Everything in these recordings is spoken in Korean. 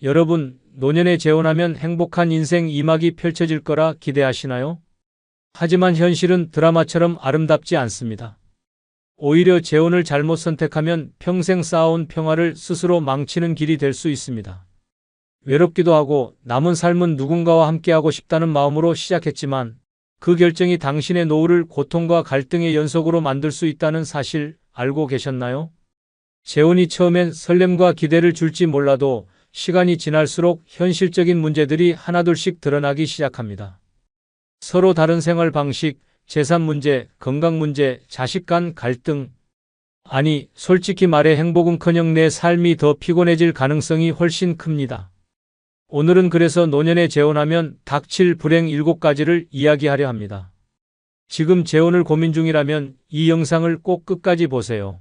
여러분, 노년에 재혼하면 행복한 인생 2막이 펼쳐질 거라 기대하시나요? 하지만 현실은 드라마처럼 아름답지 않습니다. 오히려 재혼을 잘못 선택하면 평생 쌓아온 평화를 스스로 망치는 길이 될 수 있습니다. 외롭기도 하고 남은 삶은 누군가와 함께하고 싶다는 마음으로 시작했지만 그 결정이 당신의 노후를 고통과 갈등의 연속으로 만들 수 있다는 사실 알고 계셨나요? 재혼이 처음엔 설렘과 기대를 줄지 몰라도 시간이 지날수록 현실적인 문제들이 하나둘씩 드러나기 시작합니다. 서로 다른 생활 방식, 재산 문제, 건강 문제, 자식 간 갈등. 아니, 솔직히 말해 행복은커녕 내 삶이 더 피곤해질 가능성이 훨씬 큽니다. 오늘은 그래서 노년에 재혼하면 닥칠 불행 7가지를 이야기하려 합니다. 지금 재혼을 고민 중이라면 이 영상을 꼭 끝까지 보세요.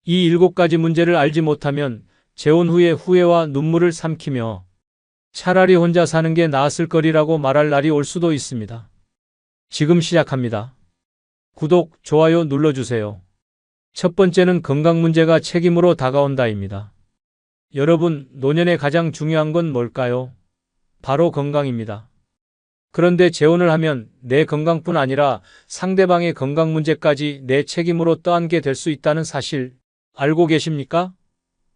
이 7가지 문제를 알지 못하면 재혼 후에 후회와 눈물을 삼키며 차라리 혼자 사는 게 나았을 거리라고 말할 날이 올 수도 있습니다. 지금 시작합니다. 구독, 좋아요 눌러주세요. 첫 번째는 건강 문제가 책임으로 다가온다입니다. 여러분, 노년에 가장 중요한 건 뭘까요? 바로 건강입니다. 그런데 재혼을 하면 내 건강뿐 아니라 상대방의 건강 문제까지 내 책임으로 떠안게 될 수 있다는 사실 알고 계십니까?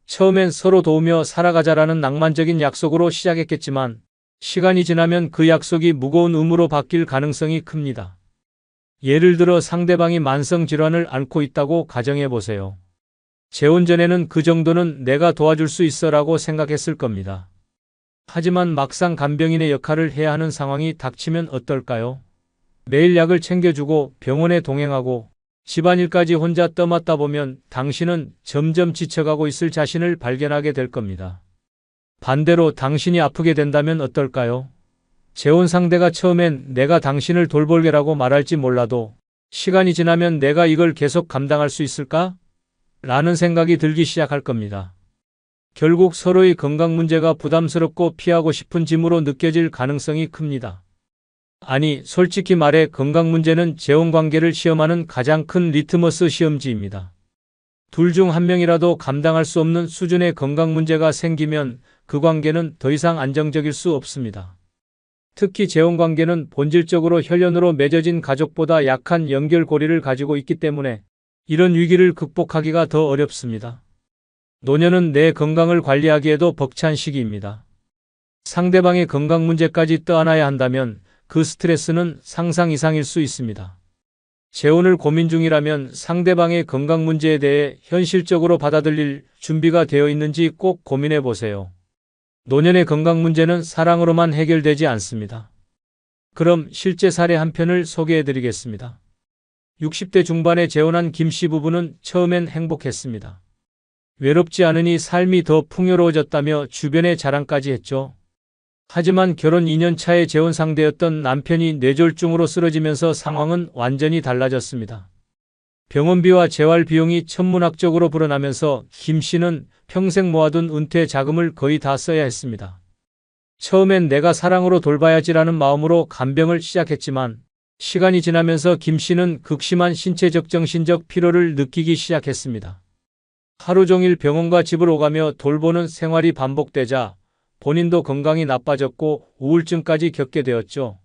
처음엔 서로 도우며 살아가자라는 낭만적인 약속으로 시작했겠지만 시간이 지나면 그 약속이 무거운 의무로 바뀔 가능성이 큽니다. 예를 들어 상대방이 만성 질환을 앓고 있다고 가정해 보세요. 재혼 전에는 그 정도는 내가 도와줄 수 있어라고 생각했을 겁니다. 하지만 막상 간병인의 역할을 해야 하는 상황이 닥치면 어떨까요? 매일 약을 챙겨주고 병원에 동행하고 집안일까지 혼자 떠맡다 보면 당신은 점점 지쳐가고 있을 자신을 발견하게 될 겁니다. 반대로 당신이 아프게 된다면 어떨까요? 재혼 상대가 처음엔 내가 당신을 돌볼게라고 말할지 몰라도 시간이 지나면 내가 이걸 계속 감당할 수 있을까? 라는 생각이 들기 시작할 겁니다. 결국 서로의 건강 문제가 부담스럽고 피하고 싶은 짐으로 느껴질 가능성이 큽니다. 아니, 솔직히 말해 건강 문제는 재혼 관계를 시험하는 가장 큰 리트머스 시험지입니다. 둘 중 한 명이라도 감당할 수 없는 수준의 건강 문제가 생기면 그 관계는 더 이상 안정적일 수 없습니다. 특히 재혼 관계는 본질적으로 혈연으로 맺어진 가족보다 약한 연결고리를 가지고 있기 때문에 이런 위기를 극복하기가 더 어렵습니다. 노년은 내 건강을 관리하기에도 벅찬 시기입니다. 상대방의 건강 문제까지 떠안아야 한다면 그 스트레스는 상상 이상일 수 있습니다. 재혼을 고민 중이라면 상대방의 건강 문제에 대해 현실적으로 받아들일 준비가 되어 있는지 꼭 고민해 보세요. 노년의 건강 문제는 사랑으로만 해결되지 않습니다. 그럼 실제 사례 한 편을 소개해 드리겠습니다. 60대 중반에 재혼한 김씨 부부는 처음엔 행복했습니다. 외롭지 않으니 삶이 더 풍요로워졌다며 주변에 자랑까지 했죠. 하지만 결혼 2년 차에 재혼 상대였던 남편이 뇌졸중으로 쓰러지면서 상황은 완전히 달라졌습니다. 병원비와 재활 비용이 천문학적으로 불어나면서 김 씨는 평생 모아둔 은퇴 자금을 거의 다 써야 했습니다. 처음엔 내가 사랑으로 돌봐야지라는 마음으로 간병을 시작했지만 시간이 지나면서 김 씨는 극심한 신체적 정신적 피로를 느끼기 시작했습니다. 하루 종일 병원과 집을 오가며 돌보는 생활이 반복되자 본인도 건강이 나빠졌고 우울증까지 겪게 되었죠.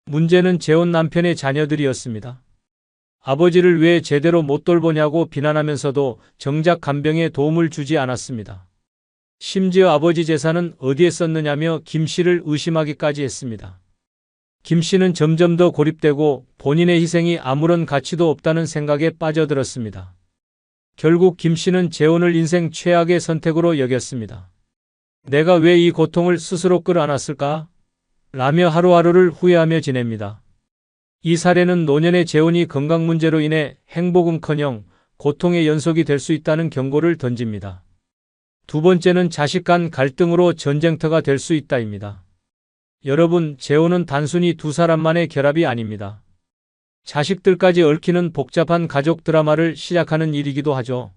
문제는 재혼 남편의 자녀들이었습니다. 아버지를 왜 제대로 못 돌보냐고 비난하면서도 정작 간병에 도움을 주지 않았습니다. 심지어 아버지 재산은 어디에 썼느냐며 김 씨를 의심하기까지 했습니다. 김 씨는 점점 더 고립되고 본인의 희생이 아무런 가치도 없다는 생각에 빠져들었습니다. 결국 김 씨는 재혼을 인생 최악의 선택으로 여겼습니다. 내가 왜 이 고통을 스스로 끌어안았을까? 라며 하루하루를 후회하며 지냅니다. 이 사례는 노년의 재혼이 건강 문제로 인해 행복은커녕 고통의 연속이 될 수 있다는 경고를 던집니다. 두 번째는 자식 간 갈등으로 전쟁터가 될 수 있다입니다. 여러분, 재혼은 단순히 두 사람만의 결합이 아닙니다. 자식들까지 얽히는 복잡한 가족 드라마를 시작하는 일이기도 하죠.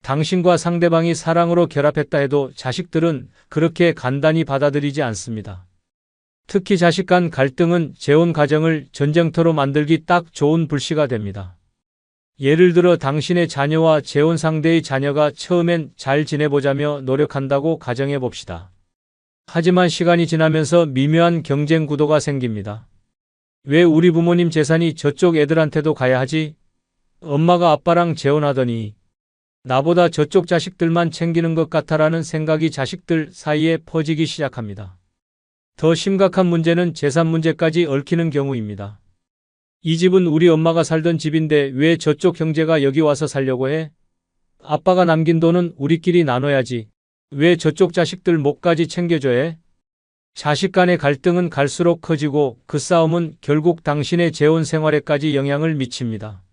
당신과 상대방이 사랑으로 결합했다 해도 자식들은 그렇게 간단히 받아들이지 않습니다. 특히 자식 간 갈등은 재혼 가정을 전쟁터로 만들기 딱 좋은 불씨가 됩니다. 예를 들어 당신의 자녀와 재혼 상대의 자녀가 처음엔 잘 지내보자며 노력한다고 가정해 봅시다. 하지만 시간이 지나면서 미묘한 경쟁 구도가 생깁니다. 왜 우리 부모님 재산이 저쪽 애들한테도 가야 하지? 엄마가 아빠랑 재혼하더니 나보다 저쪽 자식들만 챙기는 것 같아라는 생각이 자식들 사이에 퍼지기 시작합니다. 더 심각한 문제는 재산 문제까지 얽히는 경우입니다. 이 집은 우리 엄마가 살던 집인데 왜 저쪽 형제가 여기 와서 살려고 해? 아빠가 남긴 돈은 우리끼리 나눠야지. 왜 저쪽 자식들 목까지 챙겨줘야 해? 자식 간의 갈등은 갈수록 커지고 그 싸움은 결국 당신의 재혼 생활에까지 영향을 미칩니다.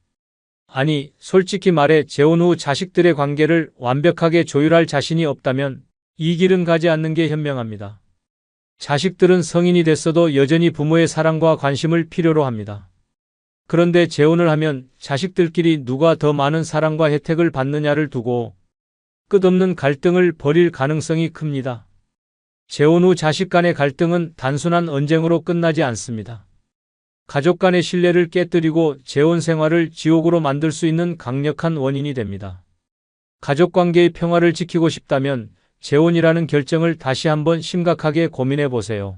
아니, 솔직히 말해 재혼 후 자식들의 관계를 완벽하게 조율할 자신이 없다면 이 길은 가지 않는 게 현명합니다. 자식들은 성인이 됐어도 여전히 부모의 사랑과 관심을 필요로 합니다. 그런데 재혼을 하면 자식들끼리 누가 더 많은 사랑과 혜택을 받느냐를 두고 끝없는 갈등을 벌일 가능성이 큽니다. 재혼 후 자식 간의 갈등은 단순한 언쟁으로 끝나지 않습니다. 가족 간의 신뢰를 깨뜨리고 재혼 생활을 지옥으로 만들 수 있는 강력한 원인이 됩니다. 가족 관계의 평화를 지키고 싶다면 재혼이라는 결정을 다시 한번 심각하게 고민해 보세요.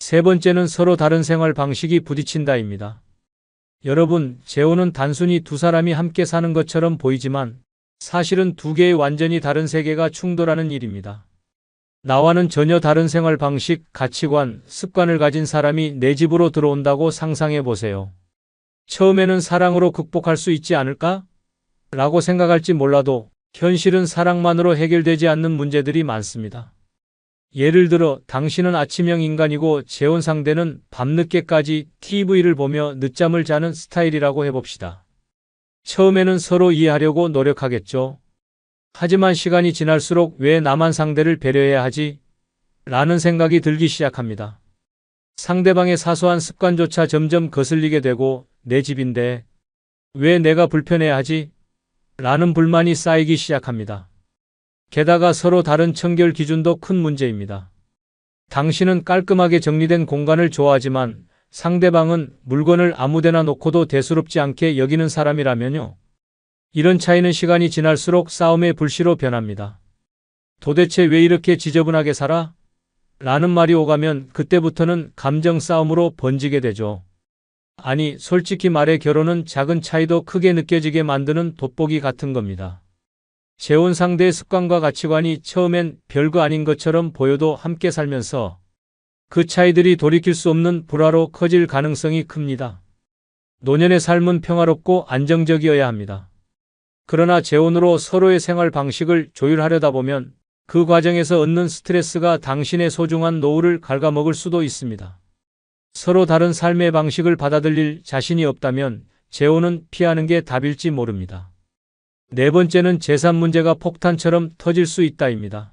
세 번째는 서로 다른 생활 방식이 부딪힌다입니다. 여러분, 재혼은 단순히 두 사람이 함께 사는 것처럼 보이지만 사실은 두 개의 완전히 다른 세계가 충돌하는 일입니다. 나와는 전혀 다른 생활 방식, 가치관, 습관을 가진 사람이 내 집으로 들어온다고 상상해 보세요. 처음에는 사랑으로 극복할 수 있지 않을까? 라고 생각할지 몰라도 현실은 사랑만으로 해결되지 않는 문제들이 많습니다. 예를 들어 당신은 아침형 인간이고 재혼 상대는 밤늦게까지 TV를 보며 늦잠을 자는 스타일이라고 해봅시다. 처음에는 서로 이해하려고 노력하겠죠. 하지만 시간이 지날수록 왜 나만 상대를 배려해야 하지? 라는 생각이 들기 시작합니다. 상대방의 사소한 습관조차 점점 거슬리게 되고 내 집인데 왜 내가 불편해야 하지? 라는 불만이 쌓이기 시작합니다. 게다가 서로 다른 청결 기준도 큰 문제입니다. 당신은 깔끔하게 정리된 공간을 좋아하지만 상대방은 물건을 아무데나 놓고도 대수롭지 않게 여기는 사람이라면요. 이런 차이는 시간이 지날수록 싸움의 불씨로 변합니다. 도대체 왜 이렇게 지저분하게 살아? 라는 말이 오가면 그때부터는 감정 싸움으로 번지게 되죠. 아니, 솔직히 말해 결혼은 작은 차이도 크게 느껴지게 만드는 돋보기 같은 겁니다. 재혼 상대의 습관과 가치관이 처음엔 별거 아닌 것처럼 보여도 함께 살면서 그 차이들이 돌이킬 수 없는 불화로 커질 가능성이 큽니다. 노년의 삶은 평화롭고 안정적이어야 합니다. 그러나 재혼으로 서로의 생활 방식을 조율하려다 보면 그 과정에서 얻는 스트레스가 당신의 소중한 노후를 갉아먹을 수도 있습니다. 서로 다른 삶의 방식을 받아들일 자신이 없다면 재혼은 피하는 게 답일지 모릅니다. 네 번째는 재산 문제가 폭탄처럼 터질 수 있다입니다.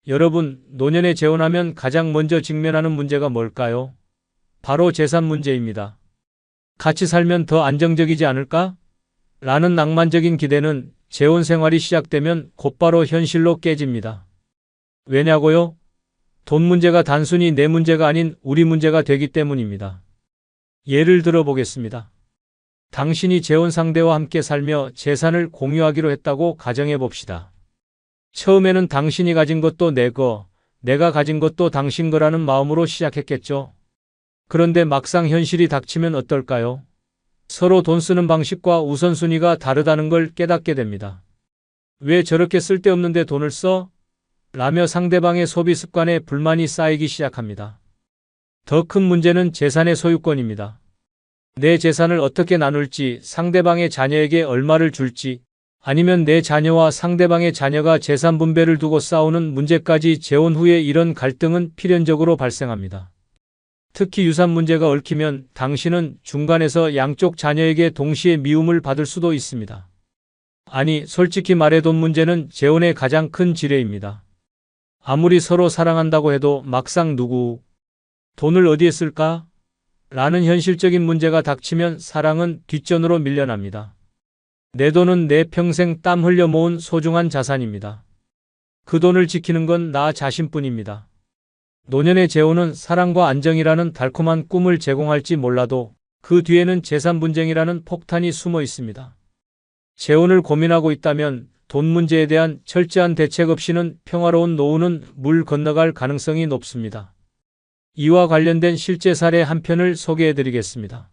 여러분, 노년에 재혼하면 가장 먼저 직면하는 문제가 뭘까요? 바로 재산 문제입니다. 같이 살면 더 안정적이지 않을까? 라는 낭만적인 기대는 재혼 생활이 시작되면 곧바로 현실로 깨집니다. 왜냐고요? 돈 문제가 단순히 내 문제가 아닌 우리 문제가 되기 때문입니다. 예를 들어 보겠습니다. 당신이 재혼 상대와 함께 살며 재산을 공유하기로 했다고 가정해 봅시다. 처음에는 당신이 가진 것도 내 거, 내가 가진 것도 당신 거라는 마음으로 시작했겠죠. 그런데 막상 현실이 닥치면 어떨까요? 서로 돈 쓰는 방식과 우선순위가 다르다는 걸 깨닫게 됩니다. 왜 저렇게 쓸데없는데 돈을 써? 라며 상대방의 소비 습관에 불만이 쌓이기 시작합니다. 더 큰 문제는 재산의 소유권입니다. 내 재산을 어떻게 나눌지, 상대방의 자녀에게 얼마를 줄지, 아니면 내 자녀와 상대방의 자녀가 재산 분배를 두고 싸우는 문제까지 재혼 후에 이런 갈등은 필연적으로 발생합니다. 특히 유산 문제가 얽히면 당신은 중간에서 양쪽 자녀에게 동시에 미움을 받을 수도 있습니다. 아니, 솔직히 말해 돈 문제는 재혼의 가장 큰 지뢰입니다. 아무리 서로 사랑한다고 해도 막상 돈을 어디에 쓸까? 라는 현실적인 문제가 닥치면 사랑은 뒷전으로 밀려납니다. 내 돈은 내 평생 땀 흘려 모은 소중한 자산입니다. 그 돈을 지키는 건 나 자신뿐입니다. 노년의 재혼은 사랑과 안정이라는 달콤한 꿈을 제공할지 몰라도 그 뒤에는 재산 분쟁이라는 폭탄이 숨어 있습니다. 재혼을 고민하고 있다면 돈 문제에 대한 철저한 대책 없이는 평화로운 노후는 물 건너갈 가능성이 높습니다. 이와 관련된 실제 사례 한 편을 소개해 드리겠습니다.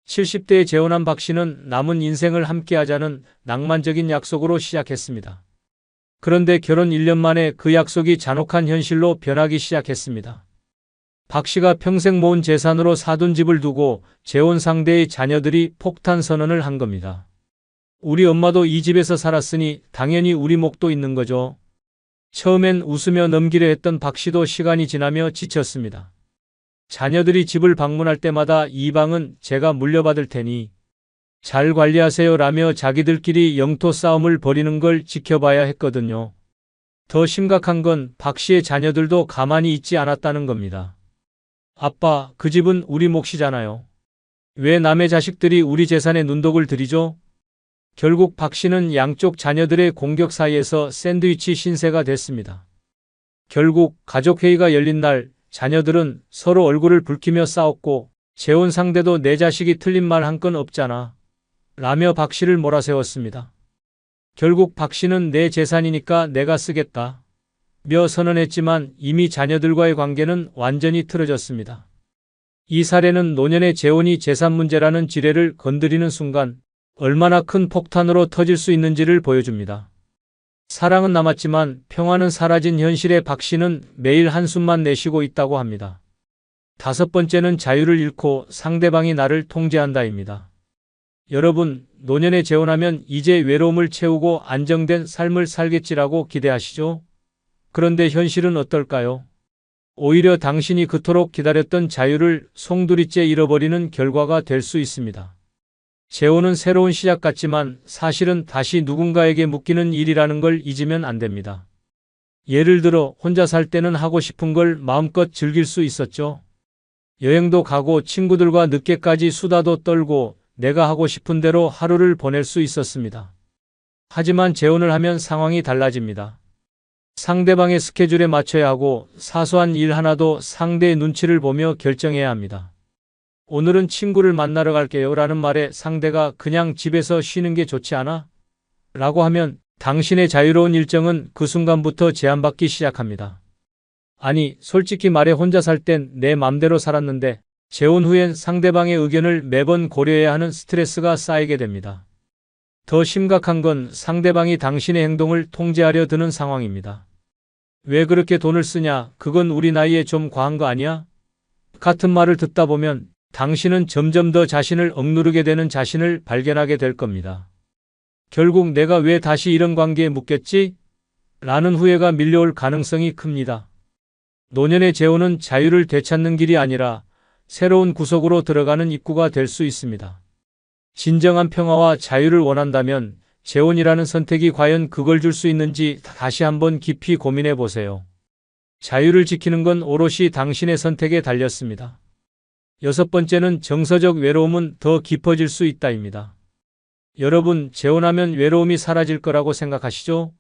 70대에 재혼한 박 씨는 남은 인생을 함께하자는 낭만적인 약속으로 시작했습니다. 그런데 결혼 1년 만에 그 약속이 잔혹한 현실로 변하기 시작했습니다. 박 씨가 평생 모은 재산으로 사둔 집을 두고 재혼 상대의 자녀들이 폭탄 선언을 한 겁니다. 우리 엄마도 이 집에서 살았으니 당연히 우리 몫도 있는 거죠. 처음엔 웃으며 넘기려 했던 박 씨도 시간이 지나며 지쳤습니다. 자녀들이 집을 방문할 때마다 이 방은 제가 물려받을 테니 잘 관리하세요 라며 자기들끼리 영토 싸움을 벌이는 걸 지켜봐야 했거든요. 더 심각한 건 박 씨의 자녀들도 가만히 있지 않았다는 겁니다. 아빠, 그 집은 우리 몫이잖아요. 왜 남의 자식들이 우리 재산에 눈독을 들이죠? 결국 박 씨는 양쪽 자녀들의 공격 사이에서 샌드위치 신세가 됐습니다. 결국 가족회의가 열린 날 자녀들은 서로 얼굴을 붉히며 싸웠고 재혼 상대도 내 자식이 틀린 말 한 건 없잖아 라며 박 씨를 몰아세웠습니다. 결국 박 씨는 내 재산이니까 내가 쓰겠다 며 선언했지만 이미 자녀들과의 관계는 완전히 틀어졌습니다. 이 사례는 노년의 재혼이 재산 문제라는 지뢰를 건드리는 순간 얼마나 큰 폭탄으로 터질 수 있는지를 보여줍니다. 사랑은 남았지만 평화는 사라진 현실에 박 씨는 매일 한숨만 내쉬고 있다고 합니다. 5번째는 자유를 잃고 상대방이 나를 통제한다입니다. 여러분, 노년에 재혼하면 이제 외로움을 채우고 안정된 삶을 살겠지라고 기대하시죠? 그런데 현실은 어떨까요? 오히려 당신이 그토록 기다렸던 자유를 송두리째 잃어버리는 결과가 될 수 있습니다. 재혼은 새로운 시작 같지만 사실은 다시 누군가에게 묶이는 일이라는 걸 잊으면 안 됩니다. 예를 들어 혼자 살 때는 하고 싶은 걸 마음껏 즐길 수 있었죠. 여행도 가고 친구들과 늦게까지 수다도 떨고 내가 하고 싶은 대로 하루를 보낼 수 있었습니다. 하지만 재혼을 하면 상황이 달라집니다. 상대방의 스케줄에 맞춰야 하고 사소한 일 하나도 상대의 눈치를 보며 결정해야 합니다. 오늘은 친구를 만나러 갈게요 라는 말에 상대가 그냥 집에서 쉬는 게 좋지 않아? 라고 하면 당신의 자유로운 일정은 그 순간부터 제한받기 시작합니다. 아니, 솔직히 말해 혼자 살 땐 내 맘대로 살았는데 재혼 후엔 상대방의 의견을 매번 고려해야 하는 스트레스가 쌓이게 됩니다. 더 심각한 건 상대방이 당신의 행동을 통제하려 드는 상황입니다. 왜 그렇게 돈을 쓰냐? 그건 우리 나이에 좀 과한 거 아니야? 같은 말을 듣다 보면 당신은 점점 더 자신을 억누르게 되는 자신을 발견하게 될 겁니다. 결국 내가 왜 다시 이런 관계에 묶였지? 라는 후회가 밀려올 가능성이 큽니다. 노년의 재혼은 자유를 되찾는 길이 아니라 새로운 구석으로 들어가는 입구가 될 수 있습니다. 진정한 평화와 자유를 원한다면 재혼이라는 선택이 과연 그걸 줄 수 있는지 다시 한번 깊이 고민해 보세요. 자유를 지키는 건 오롯이 당신의 선택에 달렸습니다. 6번째는 정서적 외로움은 더 깊어질 수 있다입니다. 여러분, 재혼하면 외로움이 사라질 거라고 생각하시죠?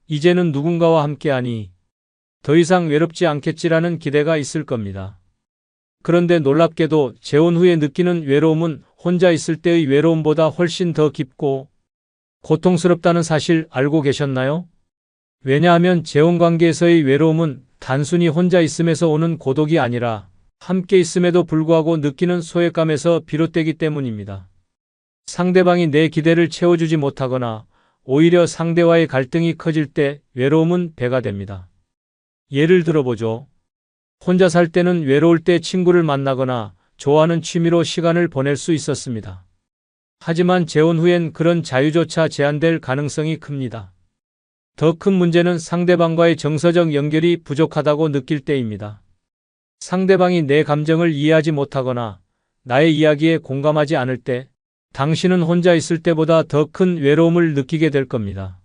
이제는 누군가와 함께하니 더 이상 외롭지 않겠지라는 기대가 있을 겁니다. 그런데 놀랍게도 재혼 후에 느끼는 외로움은 혼자 있을 때의 외로움보다 훨씬 더 깊고 고통스럽다는 사실 알고 계셨나요? 왜냐하면 재혼 관계에서의 외로움은 단순히 혼자 있음에서 오는 고독이 아니라 함께 있음에도 불구하고 느끼는 소외감에서 비롯되기 때문입니다. 상대방이 내 기대를 채워주지 못하거나 오히려 상대와의 갈등이 커질 때 외로움은 배가 됩니다. 예를 들어보죠. 혼자 살 때는 외로울 때 친구를 만나거나 좋아하는 취미로 시간을 보낼 수 있었습니다. 하지만 재혼 후엔 그런 자유조차 제한될 가능성이 큽니다. 더 큰 문제는 상대방과의 정서적 연결이 부족하다고 느낄 때입니다. 상대방이 내 감정을 이해하지 못하거나 나의 이야기에 공감하지 않을 때 당신은 혼자 있을 때보다 더 큰 외로움을 느끼게 될 겁니다.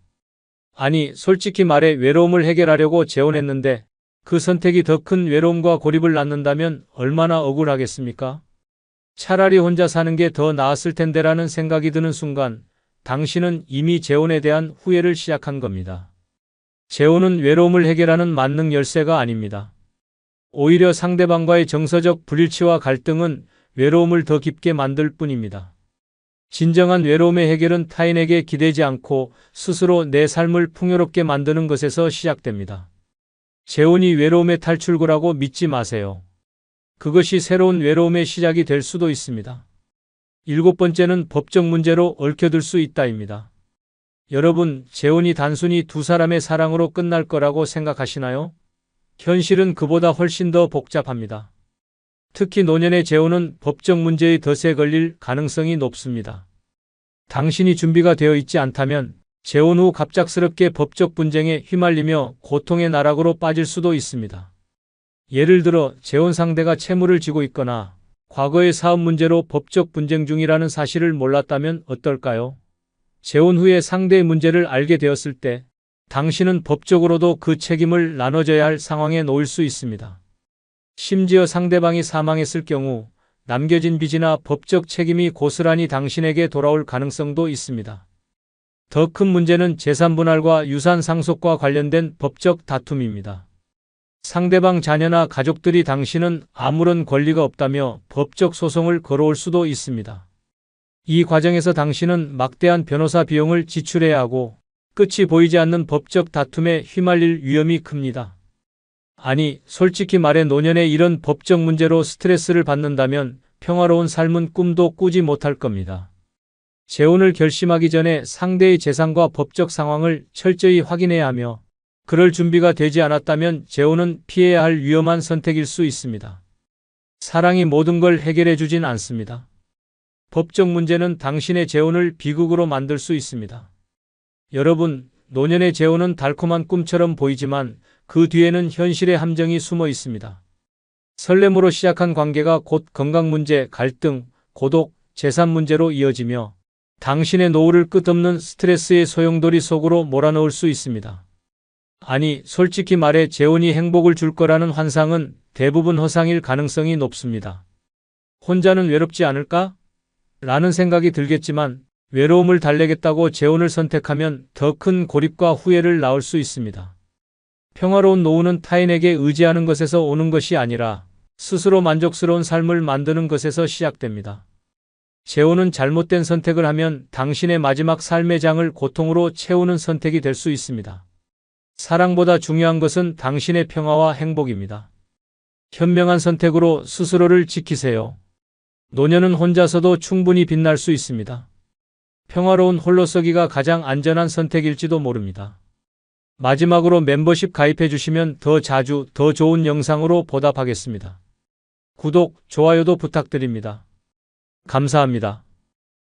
아니, 솔직히 말해 외로움을 해결하려고 재혼했는데 그 선택이 더 큰 외로움과 고립을 낳는다면 얼마나 억울하겠습니까? 차라리 혼자 사는 게 더 나았을 텐데라는 생각이 드는 순간 당신은 이미 재혼에 대한 후회를 시작한 겁니다. 재혼은 외로움을 해결하는 만능 열쇠가 아닙니다. 오히려 상대방과의 정서적 불일치와 갈등은 외로움을 더 깊게 만들 뿐입니다. 진정한 외로움의 해결은 타인에게 기대지 않고 스스로 내 삶을 풍요롭게 만드는 것에서 시작됩니다. 재혼이 외로움의 탈출구라고 믿지 마세요. 그것이 새로운 외로움의 시작이 될 수도 있습니다. 7번째는 법적 문제로 얽혀들 수 있다입니다. 여러분, 재혼이 단순히 두 사람의 사랑으로 끝날 거라고 생각하시나요? 현실은 그보다 훨씬 더 복잡합니다. 특히 노년의 재혼은 법적 문제의 덫에 걸릴 가능성이 높습니다. 당신이 준비가 되어 있지 않다면 재혼 후 갑작스럽게 법적 분쟁에 휘말리며 고통의 나락으로 빠질 수도 있습니다. 예를 들어 재혼 상대가 채무를 지고 있거나 과거의 사업 문제로 법적 분쟁 중이라는 사실을 몰랐다면 어떨까요? 재혼 후에 상대의 문제를 알게 되었을 때 당신은 법적으로도 그 책임을 나눠져야 할 상황에 놓일 수 있습니다. 심지어 상대방이 사망했을 경우 남겨진 빚이나 법적 책임이 고스란히 당신에게 돌아올 가능성도 있습니다. 더 큰 문제는 재산 분할과 유산 상속과 관련된 법적 다툼입니다. 상대방 자녀나 가족들이 당신은 아무런 권리가 없다며 법적 소송을 걸어올 수도 있습니다. 이 과정에서 당신은 막대한 변호사 비용을 지출해야 하고 끝이 보이지 않는 법적 다툼에 휘말릴 위험이 큽니다. 아니, 솔직히 말해 노년에 이런 법적 문제로 스트레스를 받는다면 평화로운 삶은 꿈도 꾸지 못할 겁니다. 재혼을 결심하기 전에 상대의 재산과 법적 상황을 철저히 확인해야 하며 그럴 준비가 되지 않았다면 재혼은 피해야 할 위험한 선택일 수 있습니다. 사랑이 모든 걸 해결해 주진 않습니다. 법적 문제는 당신의 재혼을 비극으로 만들 수 있습니다. 여러분, 노년의 재혼은 달콤한 꿈처럼 보이지만 그 뒤에는 현실의 함정이 숨어 있습니다. 설렘으로 시작한 관계가 곧 건강 문제, 갈등, 고독, 재산 문제로 이어지며 당신의 노후를 끝없는 스트레스의 소용돌이 속으로 몰아넣을 수 있습니다. 아니, 솔직히 말해 재혼이 행복을 줄 거라는 환상은 대부분 허상일 가능성이 높습니다. 혼자는 외롭지 않을까? 라는 생각이 들겠지만 외로움을 달래겠다고 재혼을 선택하면 더 큰 고립과 후회를 낳을 수 있습니다. 평화로운 노후는 타인에게 의지하는 것에서 오는 것이 아니라 스스로 만족스러운 삶을 만드는 것에서 시작됩니다. 재혼은 잘못된 선택을 하면 당신의 마지막 삶의 장을 고통으로 채우는 선택이 될 수 있습니다. 사랑보다 중요한 것은 당신의 평화와 행복입니다. 현명한 선택으로 스스로를 지키세요. 노년은 혼자서도 충분히 빛날 수 있습니다. 평화로운 홀로서기가 가장 안전한 선택일지도 모릅니다. 마지막으로 멤버십 가입해 주시면 더 자주 더 좋은 영상으로 보답하겠습니다. 구독, 좋아요도 부탁드립니다. 감사합니다.